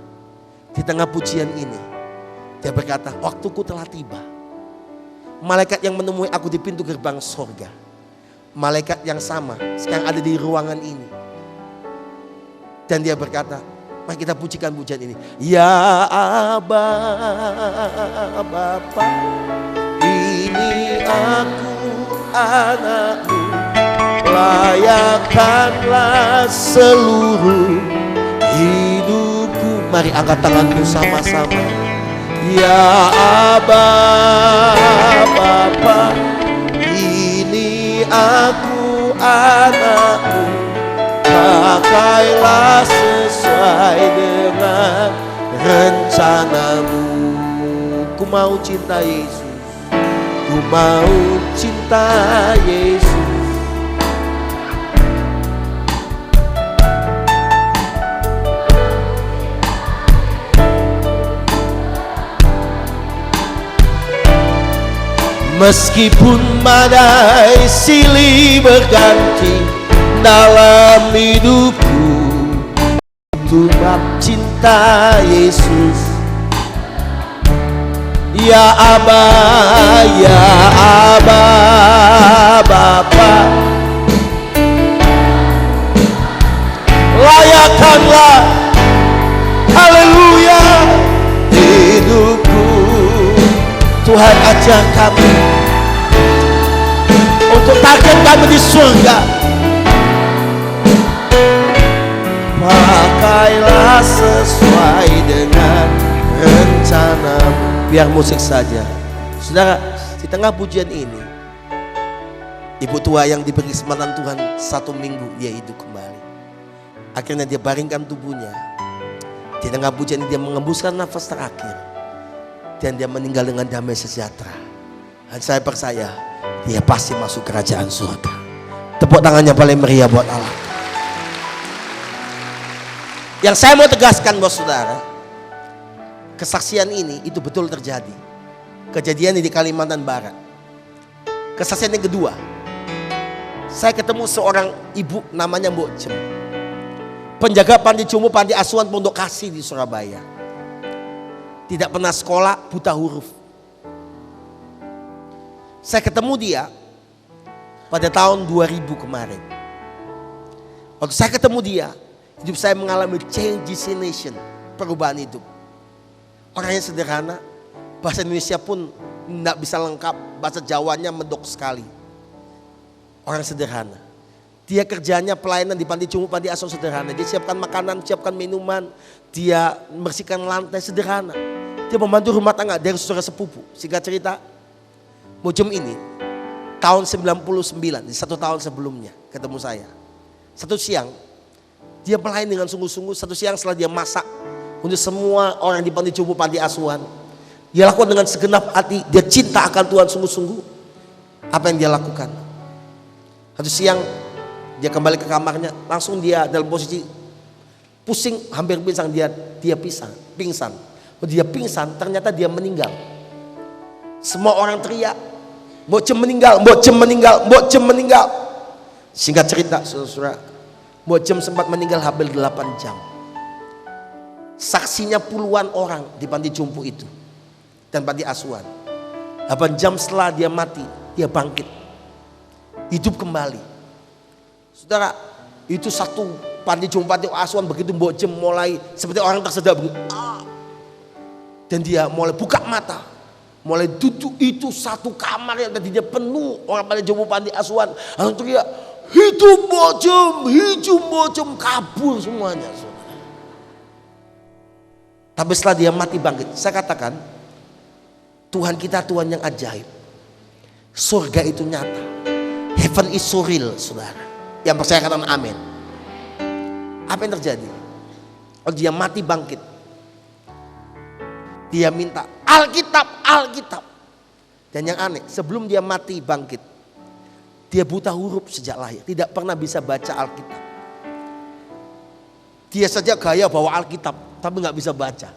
A: Di tengah pujian ini, dia berkata, waktuku telah tiba. Malaikat yang menemui aku di pintu gerbang surga, malaikat yang sama sekarang ada di ruangan ini. Dan dia berkata, mari kita pujikan pujian ini. Ya Aba Bapa, ini aku anakmu, layakkanlah seluruh hidupku. Mari angkat tanganku sama-sama. Ya Aba Bapa, ini aku anakmu, pakailah sesuai dengan rencanamu. ku mau cinta Yesus, ku mau cinta Yesus. Meskipun badai silih berganti dalam hidupku, ku mau cinta Yesus. Ya Aba, ya Aba, Bapa, layakkanlah, haleluya, hidupku. Tuhan ajar kami untuk target kami di surga. Pakailah sesuai dengan rencanamu. Biar musik saja. Saudara, di tengah pujian ini, ibu tua yang diberi kesempatan Tuhan 1 minggu dia hidup kembali. Akhirnya dia baringkan tubuhnya. Di tengah pujian ini dia mengembuskan nafas terakhir. Dan dia meninggal dengan damai sejahtera. Dan saya percaya dia pasti masuk kerajaan surga. Tepuk tangannya paling meriah buat Allah. Yang saya mau tegaskan buat saudara, kesaksian ini itu betul terjadi. Kejadian ini di Kalimantan Barat. Kesaksian yang kedua, saya ketemu seorang ibu namanya Mbok Jem, penjaga panti jompo panti asuhan Pondok Kasih di Surabaya. Tidak pernah sekolah, buta huruf. Saya ketemu dia pada tahun 2000 kemarin. Waktu saya ketemu dia, hidup saya mengalami change destination, perubahan hidup. Orangnya sederhana, bahasa Indonesia pun tidak bisa lengkap, bahasa Jawanya medok sekali. Orang sederhana. Dia kerjanya pelayanan di panti jompo panti asuhan sederhana. Dia siapkan makanan, siapkan minuman, dia membersihkan lantai sederhana. Dia membantu rumah tangga dari saudara sepupu. Singkat cerita, Mbok Jem ini tahun 99, di 1 tahun sebelumnya ketemu saya. Satu siang, dia melayani dengan sungguh-sungguh. Satu siang setelah dia masak untuk semua orang di panti jompo panti asuhan, dia lakukan dengan segenap hati. Dia cinta akan Tuhan sungguh-sungguh. Apa yang dia lakukan? Satu siang dia kembali ke kamarnya, langsung dia dalam posisi pusing, hampir pingsan. Dia pingsan. Dia pingsan, ternyata dia meninggal. Semua orang teriak, Mbok Jem meninggal, Mbok Jem meninggal, Mbok Jem meninggal. Singkat cerita, saudara, Mbok Jem sempat meninggal hampir 8 jam. Saksinya puluhan orang di panti jompo itu dan panti asuhan. 8 jam setelah dia mati, dia bangkit, hidup kembali. Saudara, itu satu panti jompo panti asuhan begitu Mbok Jem mulai seperti orang tersedak begitu. Dan dia mulai buka mata, mulai duduk. Itu satu kamar yang tadinya penuh orang panti jompo panti asuhan. Langsung teriak, hidup Mbok Jem, hidup Mbok Jem, kabur semuanya. Saudara. Tapi setelah dia mati bangkit, saya katakan Tuhan kita Tuhan yang ajaib. Surga itu nyata, heaven is so real, saudara. Yang percaya katakan amin. Apa yang terjadi? Kalau dia mati bangkit, dia minta Alkitab, Alkitab. Dan yang aneh, sebelum dia mati bangkit, dia buta huruf sejak lahir, tidak pernah bisa baca Alkitab. Dia saja gaya bawa Alkitab, tapi nggak bisa baca.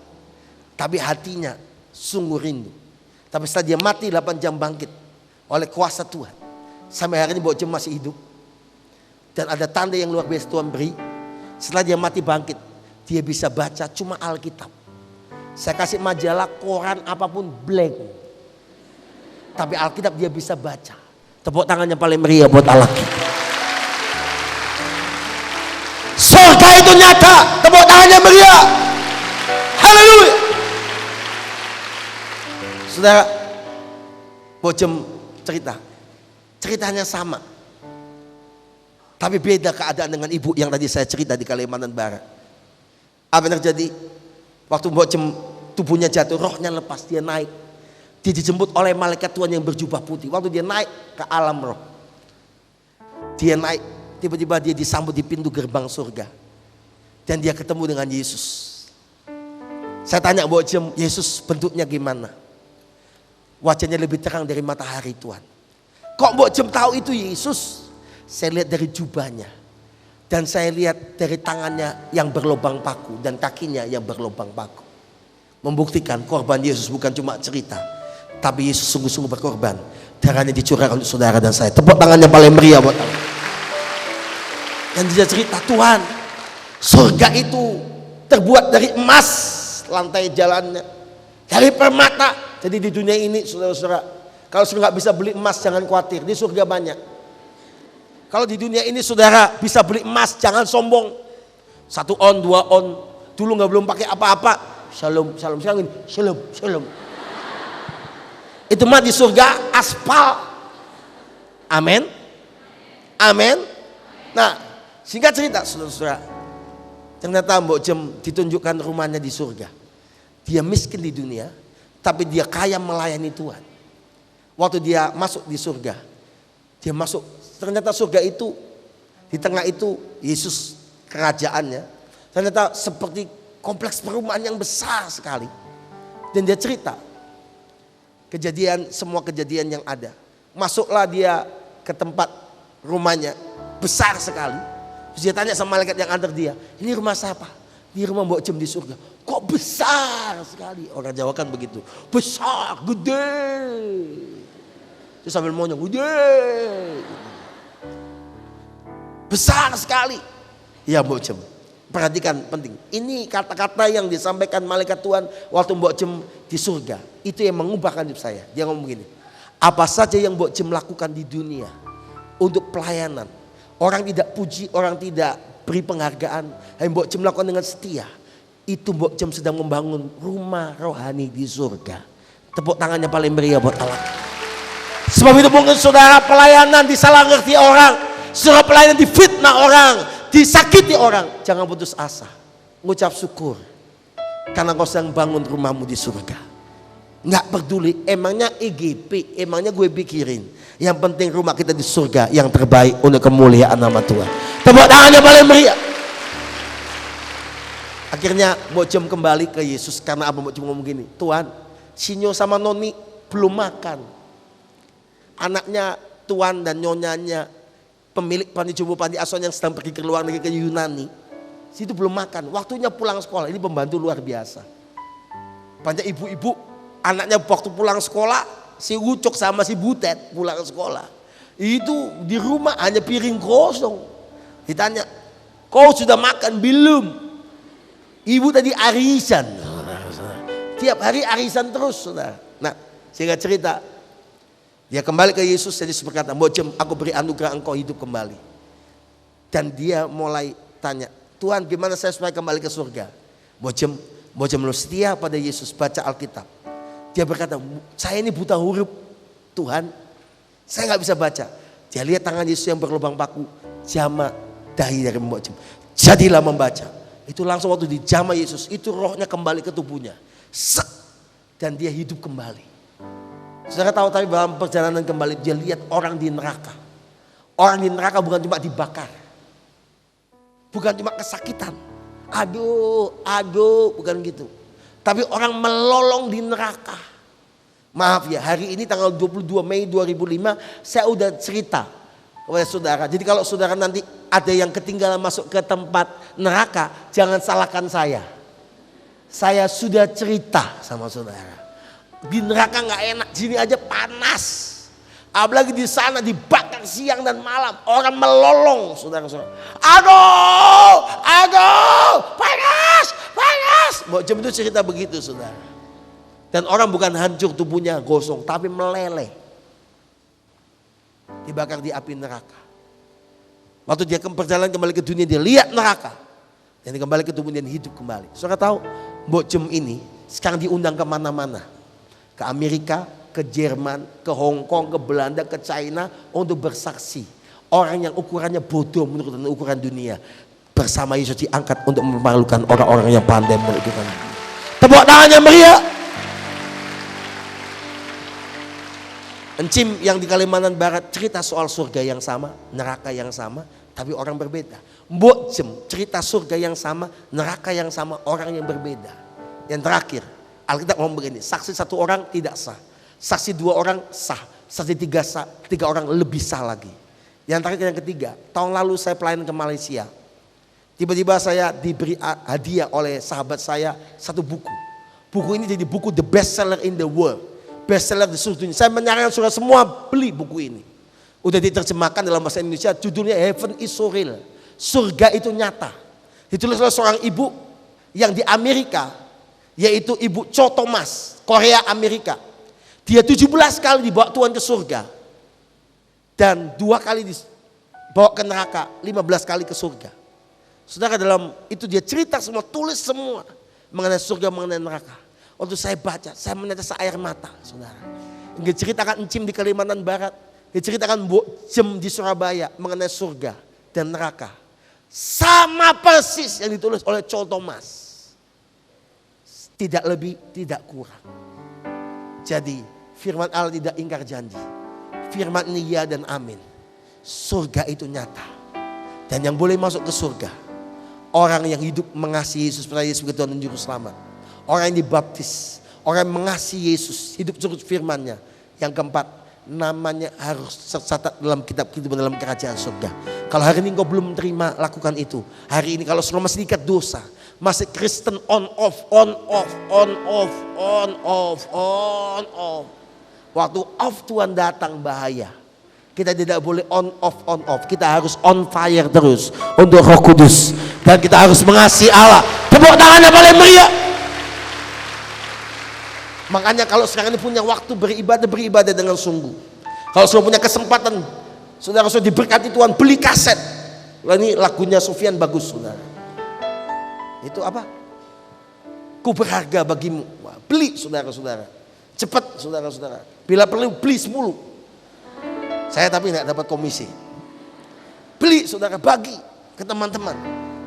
A: Tapi hatinya sungguh rindu. Tapi setelah dia mati 8 jam bangkit oleh kuasa Tuhan. Sampai hari ini Mbok Jem masih hidup. Dan ada tanda yang luar biasa Tuhan beri. Setelah dia mati bangkit, dia bisa baca cuma Alkitab. Saya kasih majalah, koran, apapun blank. Tapi Alkitab dia bisa baca. Tepuk tangannya paling meriah buat Allah kita. Surga itu nyata. Tepuk tangannya meriah. Haleluya. Saudara, Mbok Jem ceritanya sama. Tapi beda keadaan dengan ibu yang tadi saya cerita di Kalimantan Barat. Apa yang terjadi? Waktu Mbok Jem tubuhnya jatuh, rohnya lepas, dia naik. Dia dijemput oleh malaikat Tuhan yang berjubah putih. Waktu dia naik ke alam roh, dia naik, tiba-tiba dia disambut di pintu gerbang surga. Dan dia ketemu dengan Yesus. Saya tanya Mbok Jem, Yesus bentuknya gimana? Wajahnya lebih terang dari matahari Tuhan. Kok Mbok Jem tahu itu Yesus? Saya lihat dari jubahnya. Dan saya lihat dari tangannya yang berlubang paku dan kakinya yang berlubang paku. Membuktikan korban Yesus bukan cuma cerita, tapi Yesus sungguh-sungguh berkorban. Darahnya dicurahkan untuk saudara dan saya. Tepuk tangannya paling meriah buat Allah. Dan dia cerita, Tuhan, surga itu terbuat dari emas, lantai jalannya, dari permata. Jadi di dunia ini saudara-saudara, kalau saudara nggak bisa beli emas jangan khawatir, di surga banyak. Kalau di dunia ini saudara bisa beli emas, jangan sombong. 1 on, 2 on, dulu nggak belum pakai apa-apa. Shalom, shalom, shalom, shalom, shalom. Itu mah di surga aspal. Amin. Amin. Nah, singkat cerita saudara-saudara, ternyata Mbok Jem ditunjukkan rumahnya di surga. Dia miskin di dunia, tapi dia kaya melayani Tuhan. Waktu dia masuk di surga, dia masuk, ternyata surga itu, di tengah itu Yesus kerajaannya. Ternyata seperti kompleks perumahan yang besar sekali. Dan dia cerita, semua kejadian yang ada. Masuklah dia ke tempat rumahnya, besar sekali. Terus dia tanya sama malaikat yang antar dia, ini rumah siapa? Ini rumah Mbok Jem di surga. Kok besar sekali? Orang Jawa kan begitu, besar, gede. Terus sambil monyong, gede. Besar sekali. Ya Mbok Jem, perhatikan penting. Ini kata-kata yang disampaikan malaikat Tuhan waktu Mbok Jem di surga. Itu yang mengubahkan hidup saya. Dia ngomong begini, apa saja yang Mbok Jem lakukan di dunia untuk pelayanan, orang tidak puji, orang tidak beri penghargaan, yang Mbok Jem lakukan dengan setia, itu Mbok Jem sedang membangun rumah rohani di surga. Tepuk tangannya paling meriah buat Allah. Sebab itu mungkin saudara pelayanan disalah ngerti orang, saudara pelayanan difitnah orang, disakiti orang, jangan putus asa, ngucap syukur karena kau sedang bangun rumahmu di surga. Nggak peduli, emangnya EGP, emangnya gue pikirin. Yang penting rumah kita di surga yang terbaik untuk kemuliaan nama Tuhan. Tepuk tangannya paling meriah. Akhirnya Mbok Jem kembali ke Yesus karena apa? Mbok Jem ngomong gini, Tuhan, Sinyo sama Noni belum makan. Anaknya Tuhan dan nyonyanya, pemilik panti jompo panti asuhan yang sedang pergi ke luar negeri ke Yunani, situ belum makan. Waktunya pulang sekolah. Ini pembantu luar biasa. Banyak ibu-ibu, anaknya waktu pulang sekolah, si Ucok sama si Butet pulang sekolah. Itu di rumah hanya piring kosong. Ditanya, kau sudah makan belum? Ibu tadi arisan. Tiap hari arisan terus, saudara. Nah, singkat cerita, dia kembali ke Yesus dan Yesus berkata, Mbok Jem, aku beri anugerah engkau hidup kembali. Dan dia mulai tanya, Tuhan gimana saya supaya kembali ke surga? Mbok Jem lu setia pada Yesus, baca Alkitab. Dia berkata, saya ini buta huruf Tuhan, saya nggak bisa baca. Dia lihat tangan Yesus yang berlubang paku, jama dahi dari Mbok Jem. Jadilah membaca. Itu langsung waktu dijama Yesus, itu rohnya kembali ke tubuhnya. Sek, dan dia hidup kembali. Saudara tahu, tapi dalam perjalanan kembali dia lihat orang di neraka. Orang di neraka bukan cuma dibakar, bukan cuma kesakitan, aduh, bukan gitu. Tapi orang melolong di neraka. Maaf ya, hari ini tanggal 22 Mei 2005 saya udah cerita kepada saudara. Jadi kalau saudara nanti ada yang ketinggalan masuk ke tempat neraka, jangan salahkan saya. Saya sudah cerita sama saudara. Di neraka nggak enak, sini aja panas. Apalagi di sana dibakar siang dan malam, orang melolong, saudara-saudara. Aduh, panas. Mbok Jem itu cerita begitu, saudara. Dan orang bukan hancur tubuhnya gosong, tapi meleleh, dibakar di api neraka. Waktu dia perjalanan kembali ke dunia, dia lihat neraka, dan dia kembali ke tubuhnya dan hidup kembali. Saudara tahu, Mbok Jem ini sekarang diundang kemana-mana. Ke Amerika, ke Jerman, ke Hong Kong, ke Belanda, ke China untuk bersaksi. Orang yang ukurannya bodoh menurut ukuran dunia, bersama Yesus diangkat untuk memalukan orang-orang yang pandai menurut ukuran dunia. Tepuk tangannya meriah. Encim yang di Kalimantan Barat cerita soal surga yang sama, neraka yang sama, tapi orang berbeda. Mbok Jem cerita surga yang sama, neraka yang sama, orang yang berbeda. Yang terakhir, Alkitab ngomong begini, saksi satu orang tidak sah. Saksi 2 orang sah, saksi 3 sah, 3 orang lebih sah lagi. Yang terakhir yang ketiga, tahun lalu saya pelayanan ke Malaysia. Tiba-tiba saya diberi hadiah oleh sahabat saya satu buku. Buku ini jadi buku the best seller in the world. Best seller di seluruh dunia. Saya menyarankan saudara semua beli buku ini. Udah diterjemahkan dalam bahasa Indonesia, judulnya Heaven is so real. Surga itu nyata. Ditulis oleh seorang ibu yang di Amerika, yaitu Ibu Cho Thomas, Korea Amerika. Dia 17 kali dibawa Tuhan ke surga. Dan 2 kali dibawa ke neraka, 15 kali ke surga. Saudara, dalam itu dia cerita semua, tulis semua mengenai surga, mengenai neraka. Waktu saya baca, saya menetes air mata, saudara. Dia ceritakan Encim di Kalimantan Barat, dia ceritakan Jem di Surabaya mengenai surga dan neraka. Sama persis yang ditulis oleh Cho Thomas. Tidak lebih, tidak kurang. Jadi firman Allah tidak ingkar janji. Firman ini ya dan amin. Surga itu nyata. Dan yang boleh masuk ke surga, orang yang hidup mengasihi Yesus, percaya Yesus sebagai Tuhan dan Juru Selamat. Orang yang dibaptis, orang yang mengasihi Yesus, hidup turut firman-Nya. Yang keempat, namanya harus tercatat dalam kitab kehidupan dalam kerajaan surga. Kalau hari ini engkau belum terima, lakukan itu. Hari ini kalau saudara masih diikat dosa, masih Kristen on off. Waktu off Tuhan datang bahaya. Kita tidak boleh on off. Kita harus on fire terus untuk Roh Kudus. Dan kita harus mengasihi Allah. Tepuk tangannya paling meriah. Makanya kalau sekarang ini punya waktu beribadah dengan sungguh. Kalau sudah punya kesempatan, saudara sudah diberkati Tuhan, beli kaset. Ini lagunya Sufyan bagus, saudara. Itu apa? Ku berharga bagimu. Wah, beli saudara-saudara. Cepat saudara-saudara. Bila perlu beli 10. Saya tapi tidak dapat komisi. Beli saudara, bagi ke teman-teman.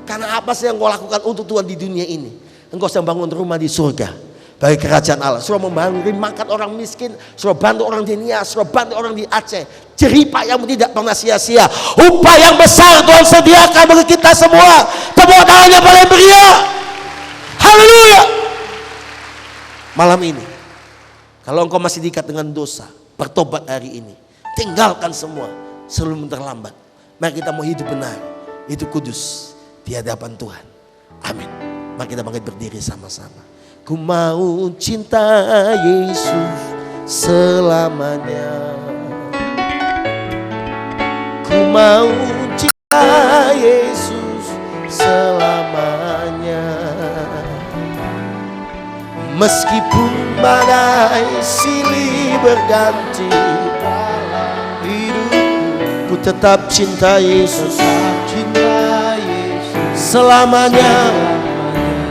A: Karena apa sih yang kau lakukan untuk Tuhan di dunia ini? Engkau sedang bangun rumah di surga. Bagi kerajaan Allah, suruh membangun makan orang miskin, suruh bantu orang di Nia, suruh bantu orang di Aceh. Jeripah yang tidak pernah sia-sia. Upah yang besar Tuhan sediakan bagi kita semua. Tepuk tangannya paling meriah. Haleluya. Malam ini, kalau engkau masih diikat dengan dosa, bertobat hari ini. Tinggalkan semua sebelum terlambat. Mari kita mau hidup benar, hidup kudus di hadapan Tuhan. Amin. Mari kita bangkit berdiri sama-sama. Ku mau cinta Yesus selamanya. Ku mau cinta Yesus selamanya. Meskipun badai silih berganti dalam hidupku, ku tetap cinta Yesus selamanya.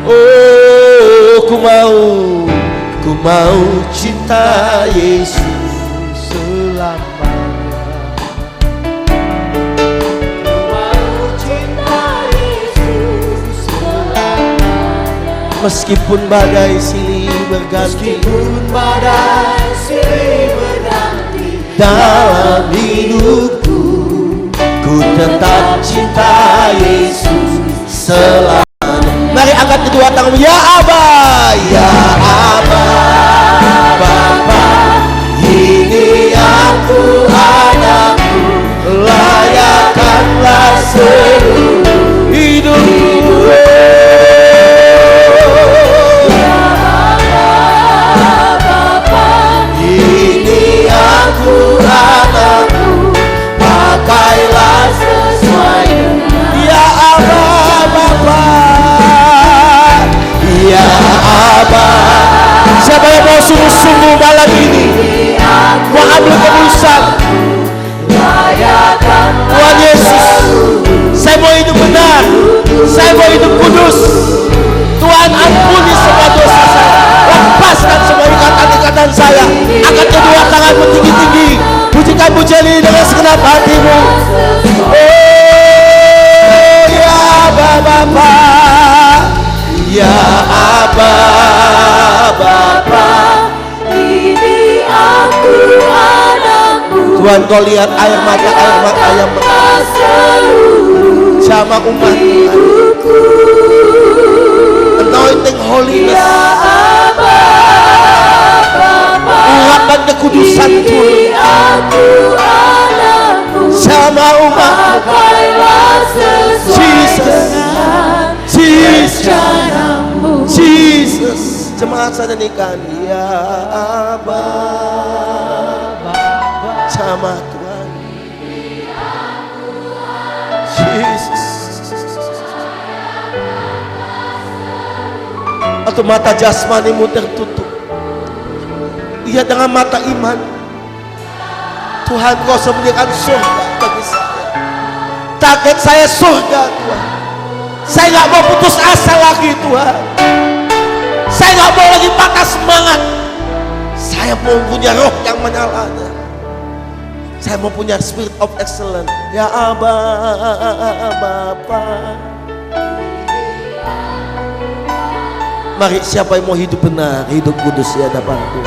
A: Oh, ku mau cinta Yesus selamanya. Ku mau cinta Yesus selamanya. Meskipun badai silih berganti, dalam hidupku, ku tetap cinta Yesus selamanya. Mari angkat kedua tangan. Ya Aba, ya Aba, Bapa, ini aku anakmu, layakkanlah seluruh hidupku. Ya Aba, Bapa, ini aku anakmu, pakailah sesuai dengan. Ya Aba, Bapa, ya Aba. Siapa yang mau sungguh-sungguh malam ini mau ambil keputusan, Tuhan Yesus, saya mau hidup benar, saya mau hidup kudus. Tuhan ampuni semua dosa saya, lepaskan semua ikatan-ikatan saya. Angkat kedua tanganmu tinggi-tinggi, pujikan pujian ini dengan segenap hatimu. Oh ya Bapa, ya Aba, Bapa, ini aku anakmu. Tuhan, kau lihat air mata yang mengalir sama umat Tuhan. Anointing holiness. Ya Aba, Bapa, Menyerahkan kekudusan Tuhan sama umat. Jesus. Jemaat saya nyanyikan, ya Aba, sama Tuhan. Jesus. Atau mata jasmanimu tertutup, lihat dengan mata iman. Tuhan, Kau sediakan surga bagi saya. Target saya surga, Tuhan. Saya nggak mau putus asa lagi, Tuhan. Saya nggak mau lagi patah semangat. Saya mau punya roh yang menyalanya. Saya mau punya spirit of excellence. Ya Aba, Bapa. Mari, siapa yang mau hidup benar, hidup kudus di hadapan-Ku,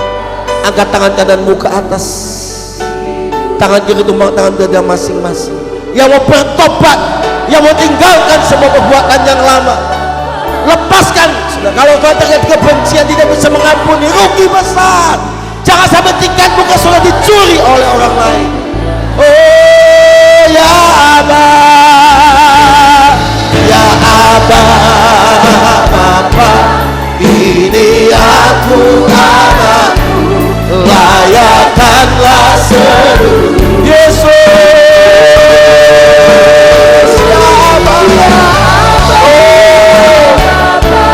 A: angkat tangan kananmu ke atas, tangan kiri tumpang tangan dada masing-masing. Yang mau bertobat, yang mau tinggalkan semua perbuatan yang lama, lepaskan. Sudah, kalau kau terlihat kebencian, tidak bisa mengampuni, rugi besar. Jangan sampai tingkatmu ke sudah dicuri oleh orang lain. Oh ya Aba, ya Aba, Bapa, ini aku anakmu, layakkanlah seluruh. Yesus, ya Aba, oh Bapa,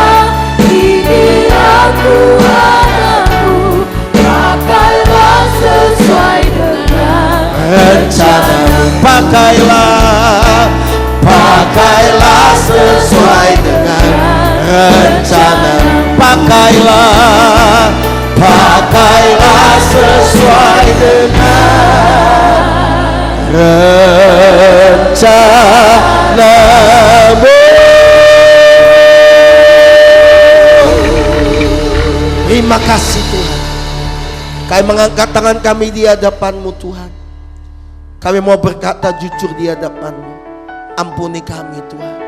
A: ini aku anakmu, pakailah sesuai dengan rencanamu. Pakailah sesuai dengan rencana. Pakailah sesuai dengan rencanamu. Terima kasih Tuhan. Kami mengangkat tangan kami di hadapan-Mu Tuhan. Kami mau berkata jujur di hadapan-Mu. Ampuni kami Tuhan.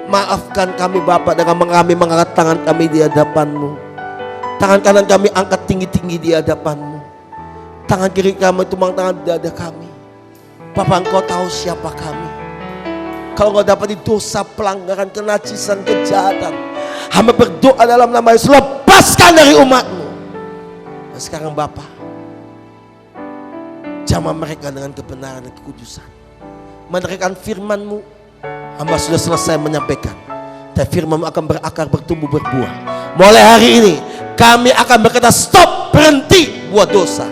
A: Maafkan kami Bapa dengan kami mengangkat tangan kami di hadapan-Mu. Tangan kanan kami angkat tinggi-tinggi di hadapan-Mu. Tangan kiri kami tumpang tangan di dada kami. Bapa, Engkau tahu siapa kami. Kalau Engkau dapat di dosa, pelanggaran, kenajisan, kejahatan, hamba berdoa dalam nama Yesus, lepaskan dari umat-Mu. Dan sekarang Bapa, jamah mereka dengan kebenaran dan kekudusan. Menerangkan firman-Mu, hamba sudah selesai menyampaikan. Dan firman-Mu akan berakar, bertumbuh, berbuah. Mulai hari ini kami akan berkata stop, berhenti buat dosa.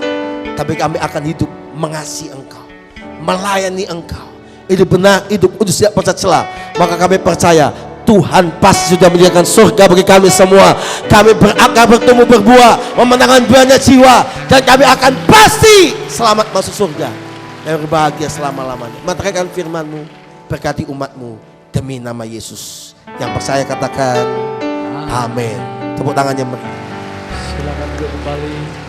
A: Tapi kami akan hidup mengasihi Engkau, melayani Engkau, hidup benar, hidup kudus, tidak pernah celah. Maka kami percaya Tuhan pasti sudah menyediakan surga bagi kami semua. Kami berakar, bertumbuh, berbuah, memenangkan banyak jiwa, dan kami akan pasti selamat masuk surga dan berbahagia selama-lamanya. Menerangkan firman-Mu, berkati umat-Mu demi nama Yesus. Yang percaya katakan amin. Tepuk tangannya.
B: Silakan kembali.